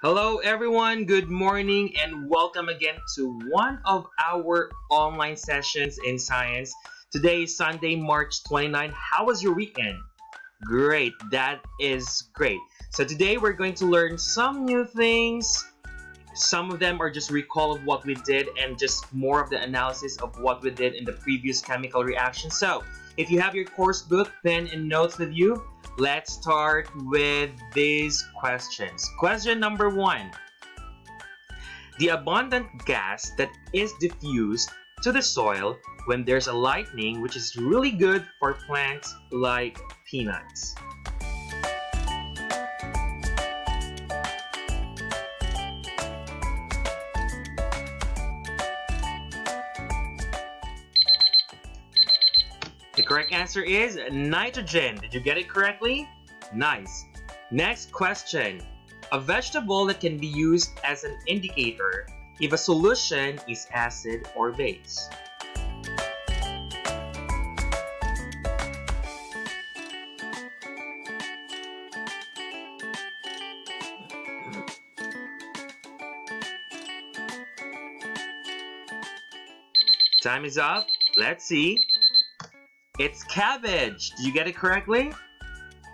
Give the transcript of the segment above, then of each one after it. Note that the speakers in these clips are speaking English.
Hello everyone, good morning and welcome again to one of our online sessions in science. Today is Sunday, March 29. How was your weekend? Great, that is great. So today we're going to learn some new things. Some of them are just recall of what we did and just more of the analysis of what we did in the previous chemical reaction. So if you have your course book, pen and notes with you, let's start with these questions. Question number 1. The abundant gas that is diffused to the soil when there's a lightning, which is really good for plants like peanuts. The correct answer is nitrogen. Did you get it correctly? Nice. Next question. A vegetable that can be used as an indicator if a solution is acid or base. Time is up. Let's see. It's cabbage. Did you get it correctly?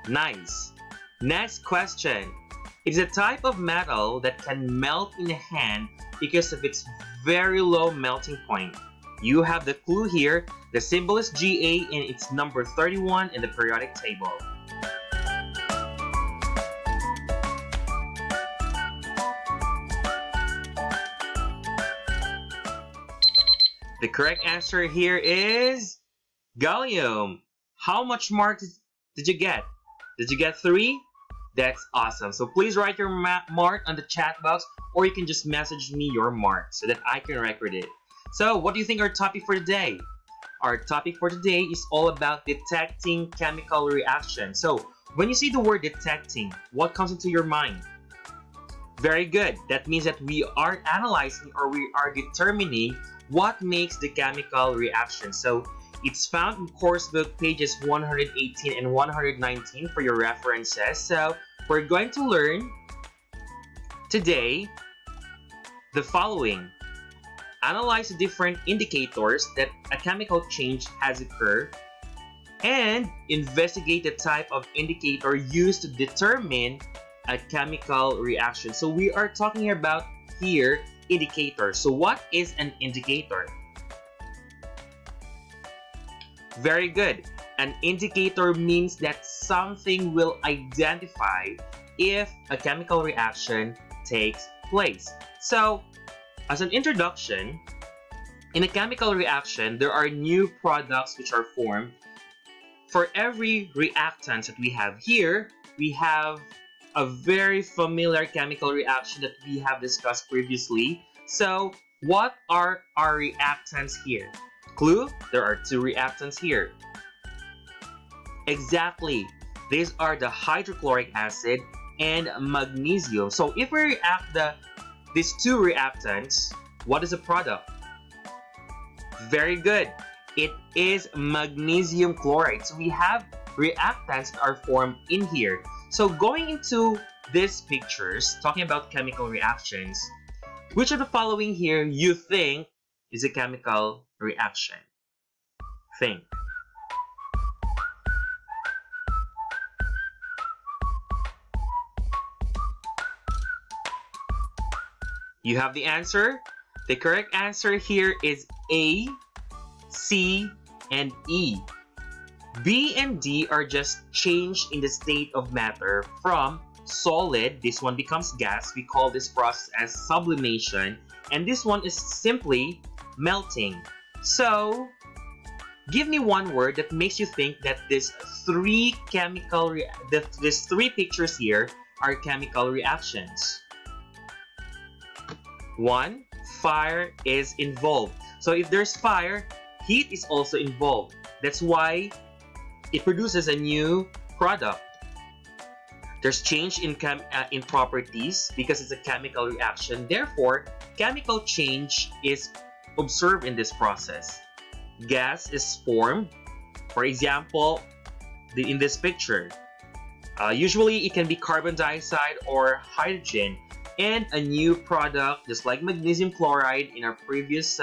Nice. Next question. It's a type of metal that can melt in a hand because of its very low melting point. You have the clue here. The symbol is Ga and it's number 31 in the periodic table. The correct answer here is gallium. How much marks did you get? Did you get 3? That's awesome. So please write your mark on the chat box, or you can just message me your mark so that I can record it. So what do you think our topic for today? Our topic for today is all about detecting chemical reactions. So when you see the word detecting, what comes into your mind? Very good. That means that we are analyzing or we are determining what makes the chemical reaction. So it's found in Coursebook pages 118 and 119 for your references. So we're going to learn today the following. Analyze the different indicators that a chemical change has occurred and investigate the type of indicator used to determine a chemical reaction. So we are talking about here indicators. So what is an indicator? Very good. An indicator means that something will identify if a chemical reaction takes place. So, as an introduction, in a chemical reaction, there are new products which are formed. For every reactant that we have here, we have a very familiar chemical reaction that we have discussed previously. So, what are our reactants here? Clue? There are 2 reactants here. Exactly. These are the hydrochloric acid and magnesium. So if we react these 2 reactants, what is the product? Very good. It is magnesium chloride. So we have reactants that are formed in here. So going into these pictures, talking about chemical reactions, which of the following here you think is a chemical reaction? Think. You have the answer? The correct answer here is A, C, and E. B and D are just change in the state of matter from solid. This one becomes gas. We call this process as sublimation. And this one is simply melting. So, give me one word that makes you think that these 3 pictures here are chemical reactions. 1. Fire is involved. So if there's fire, heat is also involved. That's why it produces a new product. There's change in properties because it's a chemical reaction. Therefore, chemical change is observed in this process. Gas is formed. For example, in this picture, usually it can be carbon dioxide or hydrogen. and a new product, just like magnesium chloride in our previous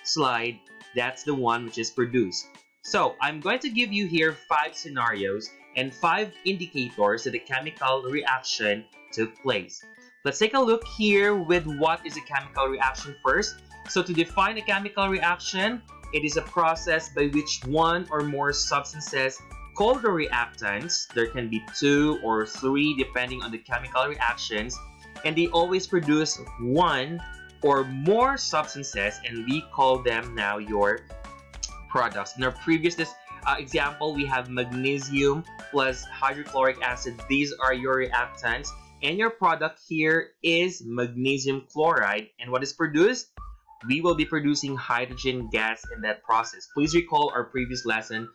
slide. That's the one which is produced. So I'm going to give you here 5 scenarios and 5 indicators that a chemical reaction took place. Let's take a look here with what is a chemical reaction first. So to define a chemical reaction, it is a process by which one or more substances called the reactants, there can be 2 or 3 depending on the chemical reactions, and they always produce one or more substances, and we call them now your products. In our previous example, we have magnesium plus hydrochloric acid. These are your reactants, and your product here is magnesium chloride. And what is produced? We will be producing hydrogen gas in that process. Please recall our previous lesson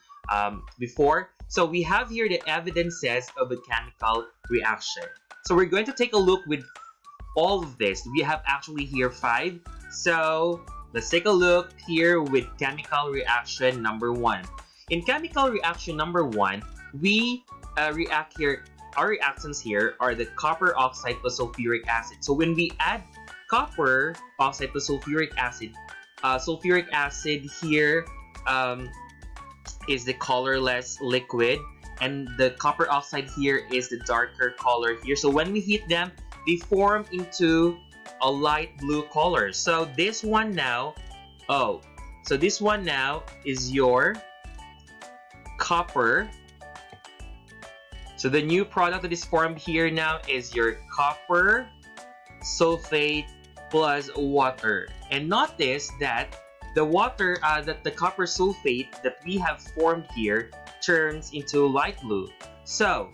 before. So we have here the evidences of a chemical reaction. So we're going to take a look with all of this. We have actually here 5. So let's take a look here with chemical reaction number 1. In chemical reaction number 1, we react here. Our reactants here are the copper oxide plus sulfuric acid. So when we add copper oxide plus sulfuric acid here is the colorless liquid, and the copper oxide here is the darker color here. So when we heat them, they form into a light blue color. So this one now, this one now is your copper. So the new product that is formed here now is your copper sulfate plus water. And notice that the water, the copper sulfate that we have formed here turns into light blue. So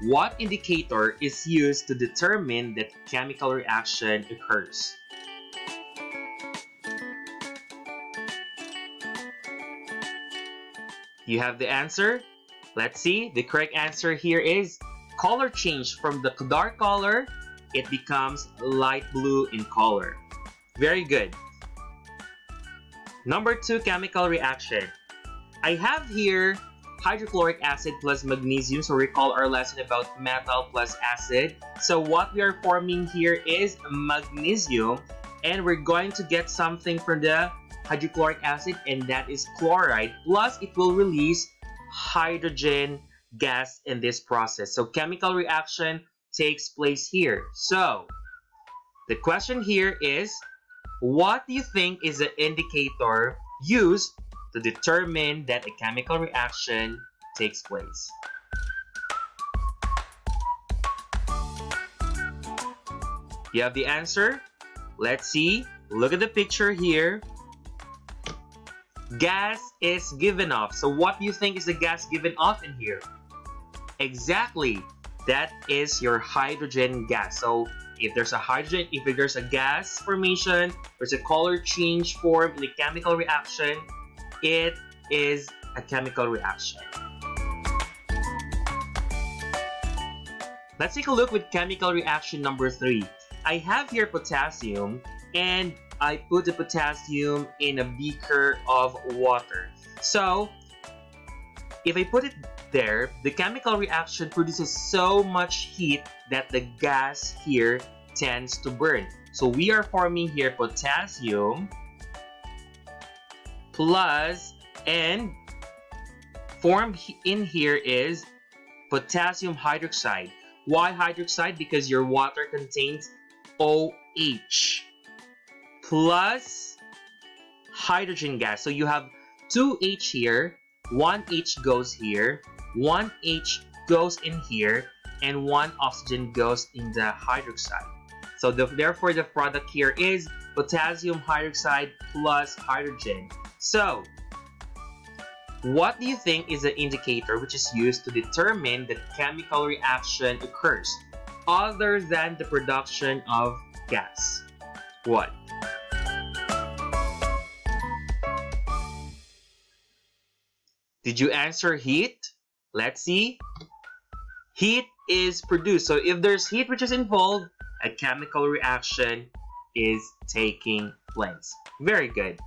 what indicator is used to determine that chemical reaction occurs? You have the answer? Let's see. The correct answer here is color change. From the dark color, it becomes light blue in color. Very good. Number 2 chemical reaction. I have here hydrochloric acid plus magnesium. So recall our lesson about metal plus acid. So what we are forming here is magnesium, and we're going to get something from the hydrochloric acid, and that is chloride. Plus it will release hydrogen gas in this process. So chemical reaction takes place here. So the question here is, what do you think is the indicator used to determine that a chemical reaction takes place? You have the answer? Let's see. Look at the picture here. Gas is given off. So what do you think is the gas given off in here? Exactly. That is your hydrogen gas. So if there's a gas formation, there's a color change form in the chemical reaction, it is a chemical reaction. Let's take a look with chemical reaction number 3. I have here potassium, and I put the potassium in a beaker of water. So if I put it there, the chemical reaction produces so much heat that the gas here tends to burn. So we are forming here potassium plus, and formed in here is potassium hydroxide. Why hydroxide? Because your water contains OH plus hydrogen gas. So you have 2H here, 1H goes here, 1H goes in here, and 1 oxygen goes in the hydroxide. So therefore the product here is potassium hydroxide plus hydrogen. So what do you think is the indicator which is used to determine that chemical reaction occurs other than the production of gas? What? Did you answer heat? Let's see. Heat is produced. So if there's heat which is involved, a chemical reaction is taking place. Very good.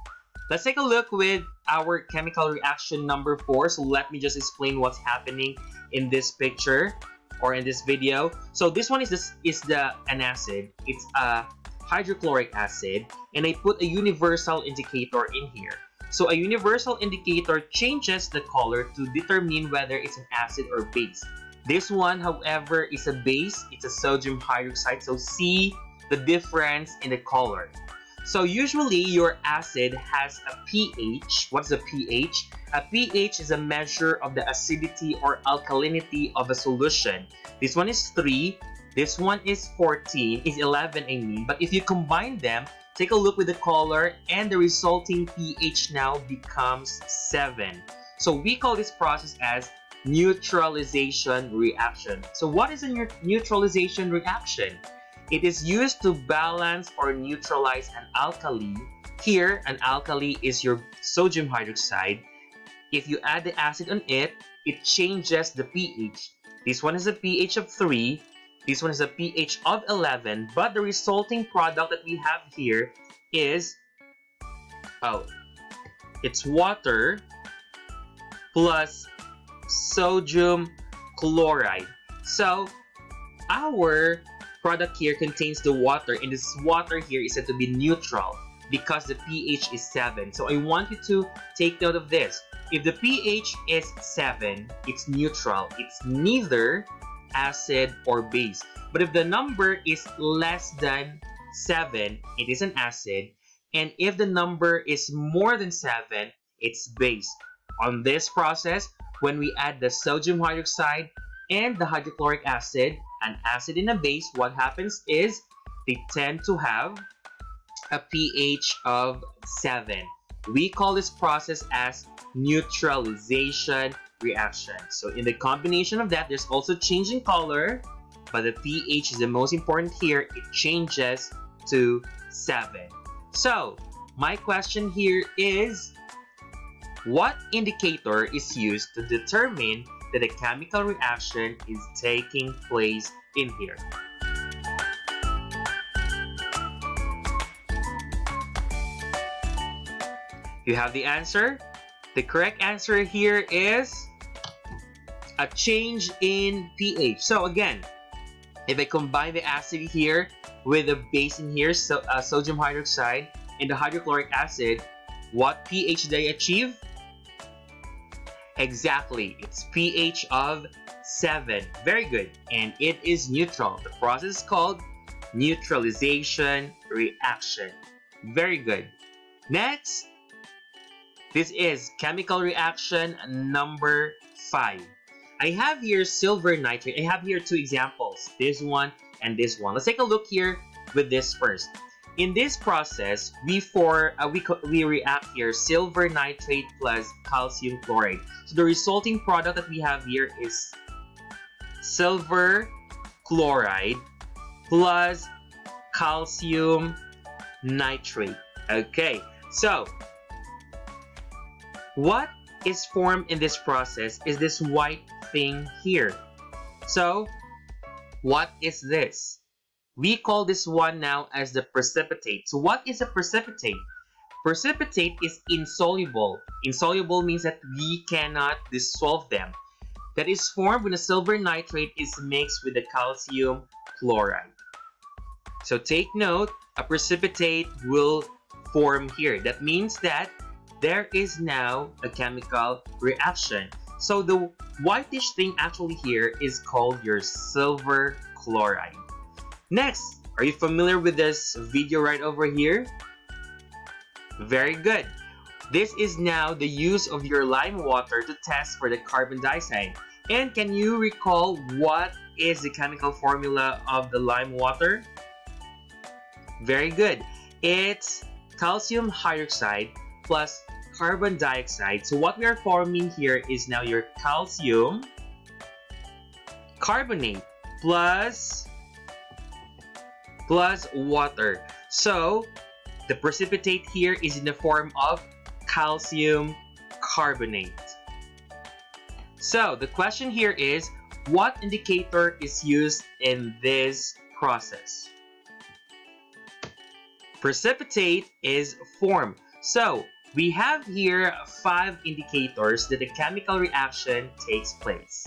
Let's take a look with our chemical reaction number 4. So let me just explain what's happening in this picture. or in this video. So this one is an acid. It's a hydrochloric acid, and I put a universal indicator in here. So a universal indicator changes the color to determine whether it's an acid or base. This one, however, is a base. It's a sodium hydroxide. So see the difference in the color. So usually your acid has a pH. What's a pH? A pH is a measure of the acidity or alkalinity of a solution. This one is 3. This one is 14. Is 11, I mean. But if you combine them, take a look with the color, and the resulting pH now becomes 7. So we call this process as neutralization reaction. So what is a neutralization reaction? It is used to balance or neutralize an alkali. Here, an alkali is your sodium hydroxide. If you add the acid on it, it changes the pH. This one is a pH of 3. This one is a pH of 11. But the resulting product that we have here is, it's water plus sodium chloride. So our product here contains the water, and this water here is said to be neutral because the pH is 7. So I want you to take note of this. If the pH is 7, it's neutral. It's neither acid or base. But if the number is less than 7, it is an acid. And if the number is more than 7, it's base. On this process, when we add the sodium hydroxide and the hydrochloric acid, an acid and a base, what happens is they tend to have a pH of 7. We call this process as neutralization reaction. So in the combination of that, there's also change in color, but the pH is the most important here. It changes to 7. So my question here is, what indicator is used to determine that a chemical reaction is taking place in here? You have the answer? The correct answer here is a change in pH. So again, if I combine the acid here with the base in here, so sodium hydroxide, and the hydrochloric acid, what pH did I achieve? Exactly, it's pH of 7. Very good. And it is neutral. The process is called neutralization reaction. Very good. Next, this is chemical reaction number 5. I have here silver nitrate. I have here 2 examples, this one and this one. Let's take a look here with this first. In this process, we react here silver nitrate plus calcium chloride. So the resulting product that we have here is silver chloride plus calcium nitrate. Okay, so what is formed in this process is this white thing here. So what is this? We call this one now as the precipitate. So what is a precipitate? Precipitate is insoluble. Insoluble means that we cannot dissolve them. That is formed when the silver nitrate is mixed with the calcium chloride. So take note, a precipitate will form here. That means that there is now a chemical reaction. So the whitish thing actually here is called your silver chloride. Next, are you familiar with this video right over here? Very good. This is now the use of your lime water to test for the carbon dioxide. And can you recall what is the chemical formula of the lime water? Very good. It's calcium hydroxide plus carbon dioxide. So what we are forming here is now your calcium carbonate plus water. So the precipitate here is in the form of calcium carbonate. So the question here is, what indicator is used in this process? Precipitate is formed. So we have here 5 indicators that the chemical reaction takes place.